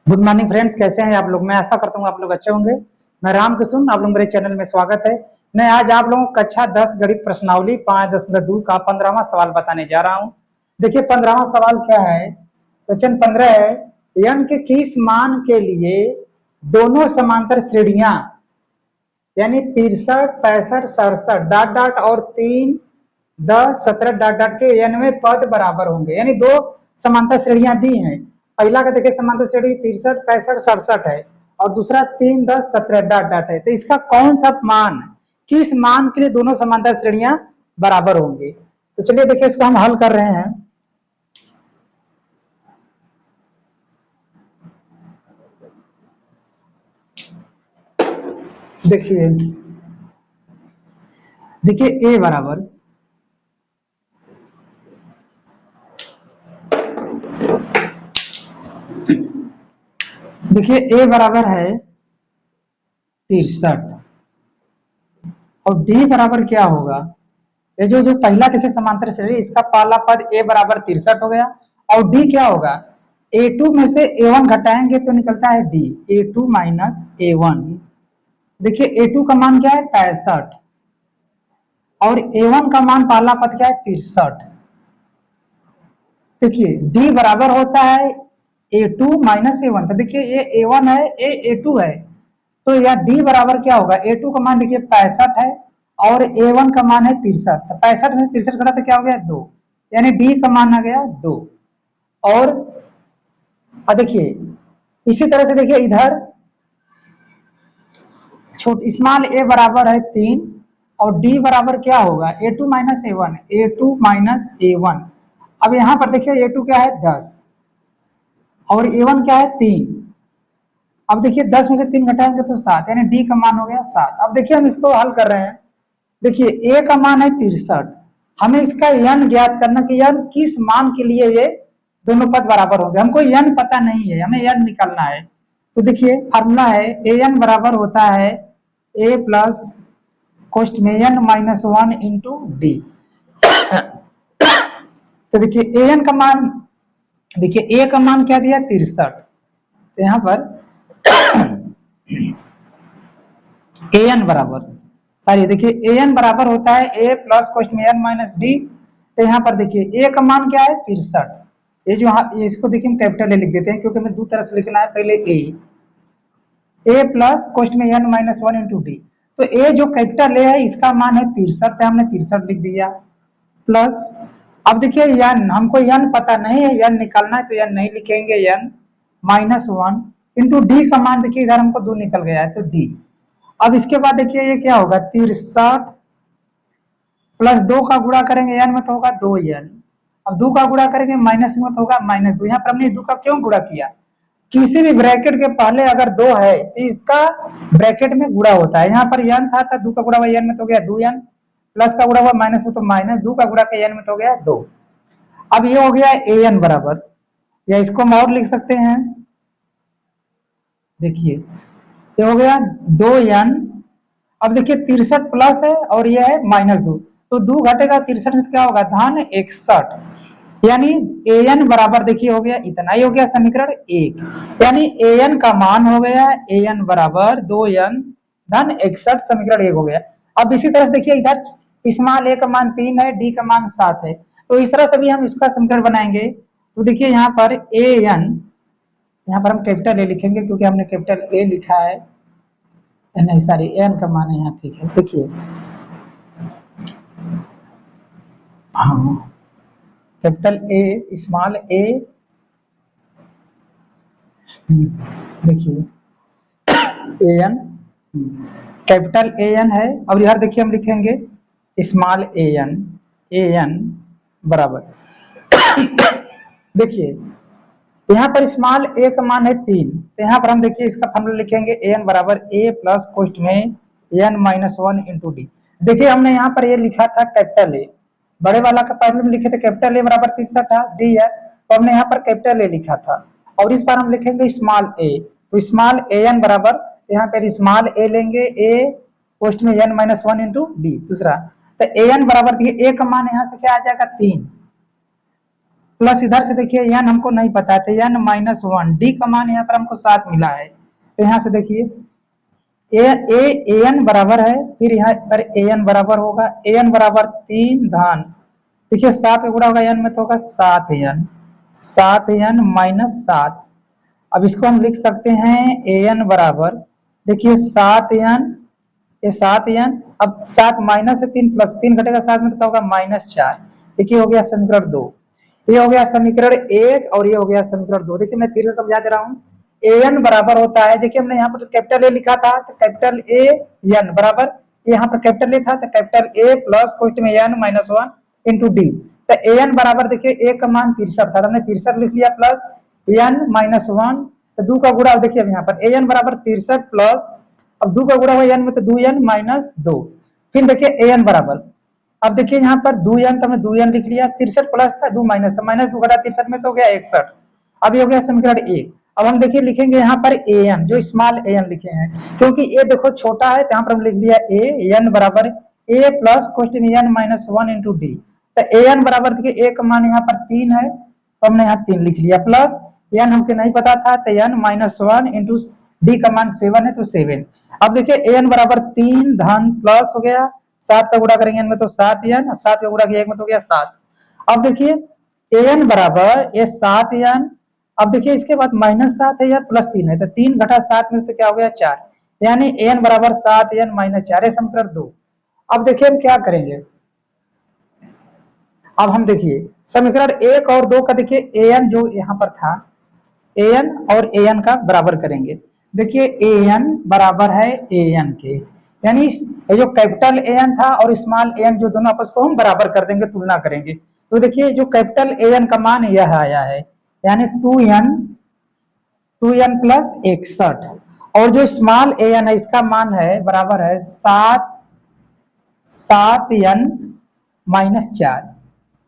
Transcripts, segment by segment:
Good morning friends, कैसे हैं आप लोग। मैं आशा करता हूँ आप लोग अच्छे होंगे। मैं रामकृष्ण, आप लोग मेरे चैनल में स्वागत है। मैं आज आप लोगों को कक्षा 10 गणित प्रश्नावली 5.2 का 15वां सवाल बताने जा रहा हूँ। देखिए 15वां सवाल क्या है। क्वेश्चन 15 है, n के किस मान के लिए दोनों समांतर श्रेणियां यानी 63, 65, 67 डॉट डॉट और 3, 10, 17 डॉट डॉट के nवें पद बराबर होंगे। यानी दो समांतर श्रेणियां दी हैं। पहला का देखिए समांतर श्रेणी 63, 65, 67 है और दूसरा 3, 10, 17 डॉट डॉट है। तो इसका कौन सा मान, किस मान के लिए दोनों समांतर श्रेणियां बराबर होंगे। तो चलिए देखिए इसको हम हल कर रहे हैं। देखिए देखिए ए बराबर देखिए ए बराबर है 63 और डी बराबर क्या होगा। ये जो जो पहला देखिए समांतर श्रेणी, इसका पहला पद ए बराबर 63 हो गया और डी क्या होगा, a2 में से a1 घटाएंगे तो निकलता है डी, a2 माइनस a1। देखिए a2 का मान क्या है 65 और a1 का मान पहला पद क्या है 63। देखिए d बराबर होता है a2 माइनस a1। तो देखिए ये a1 है, ये a2 है, तो यह d बराबर क्या होगा, a2 का मान देखिए 65 है और a1 का मान है 63। तो 65 में 63 घटा तो क्या हो गया 2, यानी d का मान आ गया 2। और देखिए इसी तरह से देखिए इधर छोट स्मॉल a बराबर है 3 और d बराबर क्या होगा a2 minus a1, a2 minus a1। अब यहां पर देखिए a2 क्या है 10 और a1 क्या है 3। अब देखिए 10 में से 3 घटाएंगे तो 7, यानी d का मान हो गया 7। अब देखिए हम इसको हल कर रहे हैं। देखिए a का मान है 63, हमें इसका n ज्ञात करना कि n किस मान के लिए ये दोनों पद बराबर होंगे। हमको n पता नहीं है, हमें n निकालना है। तो देखिए फॉर्मूला है an बराबर होता है a प्लस कोष्ट में n माइनस 1 इंटू डी। तो देखिए an का मान, देखिए a का मान क्या दिया 63, तो यहां पर an बराबर देखिए an बराबर होता है a प्लस कोष्ट में n माइनस डी। तो यहाँ पर देखिए a का मान क्या है 63। ये जो इसको देखिए हम कैपिटल ए लिख देते हैं क्योंकि हमें दो तरह से लिखना है। पहले a प्लस कोष्ट में n माइनस 1 इंटू डी। तो a जो कैपिटल ए है इसका मान है 63, तो हमने 63 लिख दिया। प्लस अब देखिए n, हमको n पता नहीं है, n निकालना है तो n नहीं लिखेंगे, n माइनस 1 इंटू डी का मान देखिए इधर हमको 2 निकल गया है तो d। अब इसके बाद देखिए ये क्या होगा 63 प्लस 2 का गुणा करेंगे n में तो होगा 2n। अब 2 का गुणा करेंगे माइनस में तो होगा माइनस 2। यहाँ पर हमने 2 का क्यों गुणा किया, किसी भी ब्रैकेट के पहले अगर 2 है तो इसका ब्रैकेट में गुणा होता है। यहाँ पर n था तो 2 का गुणा हुआ n में तो हो गया 2n, प्लस का गुणा हुआ माइनस में तो माइनस, 2 का गुणा किया n में तो हो गया 2। अब ये हो गया an बराबर, या इसको हम और लिख सकते हैं। देखिए ये हो गया 2n। अब देखिए 63 प्लस है और ये है माइनस 2, तो 2 घटेगा 63 में क्या होगा धन 61, यानी an बराबर देखिए हो गया इतना ही हो गया समीकरण 1। यानी an का मान हो गया an बराबर 2n धन 61, समीकरण 1 हो गया। अब इसी तरह से देखिए इधर स्मॉल a का मान 3 है, d का मान 7 है, तो इस तरह से भी हम इसका समीकरण बनाएंगे। तो देखिए यहाँ पर an, यहाँ पर हम कैपिटल ए लिखेंगे क्योंकि हमने कैपिटल ए लिखा है, नहीं सॉरी एन का मान है यहाँ, ठीक है। देखिए हाँ कैपिटल ए स्मॉल ए, देखिए A N capital A N है और इधर देखिए हम लिखेंगे स्मॉल ए एन बराबर देखिए यहाँ पर स्मॉल ए का मान है 3, तो यहाँ पर हम देखिए इसका फॉर्मूला लिखेंगे एन बराबर ए प्लस कोष्ट में एन माइनस 1 इंटू डी। देखिए हमने यहाँ पर ये लिखा था कैपिटल ए, बड़े वाला का पहले में लिखे थे कैपिटल ए बराबर 63 था, डी है, तो हमने यहाँ पर कैपिटल ए लिखा था और इस बार हम लिखेंगे स्मॉल ए। तो स्मॉल ए एन बराबर, यहाँ पर स्मॉल ए लेंगे ए कोष्ट में एन माइनस 1 इंटू डी दूसरा। तो ए एन बराबर देखिए ए का मान यहाँ से क्या आ जाएगा 3, प्लस इधर से देखिए n हमको नहीं पता है, तो n माइनस 1, डी का मान यहाँ पर हमको 7 मिला है। तो यहाँ से देखिए an बराबर है, फिर यहाँ पर an बराबर होगा, an बराबर 3 धन, देखिए 7 का गुणा होगा n में तो होगा 7n माइनस 7। अब इसको हम लिख सकते हैं an बराबर, देखिए 7n, ये 7n, अब 7 माइनस है 3 प्लस 3 घटेगा 7 में तो होगा -4। देखिए हो गया समीकरण 2, ये हो गया समीकरण 1 और ये हो गया समीकरण 2। देखिए मैं फिर से समझा दे रहा हूँ, an बराबर होता है, देखिए हमने यहाँ पर कैपिटल ए लिखा था तो कैपिटल ए n बराबर, यहाँ पर कैपिटल ए था तो कैपिटल ए प्लस कोष्ठ में n माइनस 1 इंटू डी। तो an बराबर देखिए a का मान 63 था, हमने 63 लिख लिया प्लस n माइनस 1, तो 2 का गुणा, देखिए अब यहाँ पर an बराबर 63 प्लस, अब 2 का गुणा हुआ n में तो 2n माइनस 2, फिर देखिए an बराबर, अब देखिए यहाँ पर 2n तो हमने 2n लिख लिया, 63 प्लस था 2 माइनस था, माइनस 2 घटा 63 में तो हो गया 61। अब ये हो गया समीकरण 1। अब हम देखिए लिखेंगे यहाँ पर an, जो स्मॉल an लिखे हैं, क्योंकि a देखो छोटा है तो यहाँ पर हम लिख लिया a, n बराबर a प्लस कोष्ठ में n माइनस 1 इंटू डी। तो an बराबर देखिए a का मान यहाँ पर 3 है तो हमने यहाँ 3 लिख लिया, प्लस n हमको नहीं पता था तो n माइनस 1 इंटू डी का मान 7 है तो 7। अब देखिए an बराबर 3 धन प्लस हो गया 7 का गुणा करेंगे n में तो 7n, 7 का गुणा किया 1 में तो हो गया 7। अब देखिए an बराबर ये 7n, अब देखिए इसके बाद -7 है या +3 है, तो 3 घटा 7 में से क्या हो गया 4, यानी an बराबर 7n माइनस 4 है समीकरण 2। अब देखिए हम क्या करेंगे, अब हम देखिए समीकरण 1 और 2 का देखिए an जो यहाँ पर था, an और an का बराबर करेंगे। देखिए an बराबर है an के, यानी ये जो कैपिटल an था और स्मॉल an जो दोनों आपस को हम बराबर कर देंगे, तुलना करेंगे। तो देखिए जो कैपिटल an का मान यह आया है, यानी 2n प्लस 61, और जो स्मॉल an है इसका मान है बराबर है 7n माइनस 4,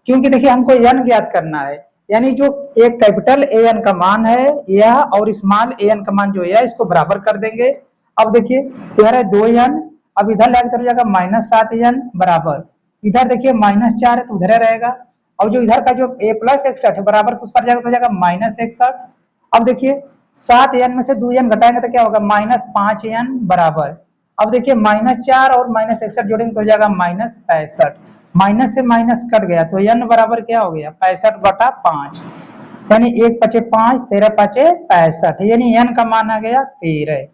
क्योंकि देखिए हमको n ज्ञात करना है, यानी जो एक कैपिटल an का मान है यह और स्मॉल an का मान जो है इसको बराबर कर देंगे। अब देखिए इधर है 2n, अब इधर लेकर जाएगा -7n बराबर, इधर देखिए -4 है तो उधर रहेगा, और जो इधर का जो a प्लस 61 है बराबर उस पर जाएगा तो हो जाएगा -61। अब देखिए 7n में से 2n घटाएंगे तो क्या होगा -5n बराबर, अब देखिए -4 और -61 जोड़ेंगे तो हो जाएगा -65, माइनस से माइनस कट गया तो n बराबर क्या हो गया 65/5, यानी 1 पचे 5, 13 पचे 65, यानी n का मान आ गया 13।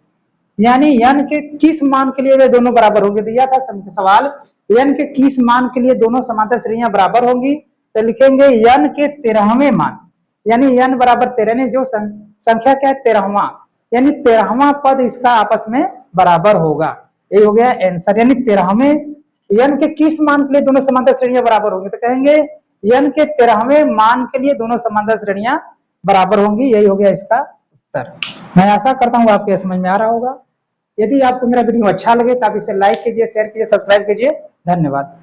यानी n के किस मान के लिए वे दोनों बराबर होंगे, दिया था सवाल n के किस मान के लिए दोनों समांतर श्रेणियां बराबर होंगी, तो लिखेंगे n के 13वें मान, यानी n बराबर 13, जो संख्या क्या है 13वां, यानी 13वां पद इसका आपस में बराबर होगा। ये हो गया आंसर, यानी 13वें n के किस मान के लिए दोनों समांतर श्रेणियां बराबर होंगी, तो कहेंगे n के 13वें मान के लिए दोनों समांतर श्रेणियां बराबर होंगी। यही हो गया इसका उत्तर। मैं आशा करता हूँ आपके समझ में आ रहा होगा। यदि आपको मेरा वीडियो अच्छा लगे तो आप इसे लाइक कीजिए, शेयर कीजिए, सब्सक्राइब कीजिए। धन्यवाद।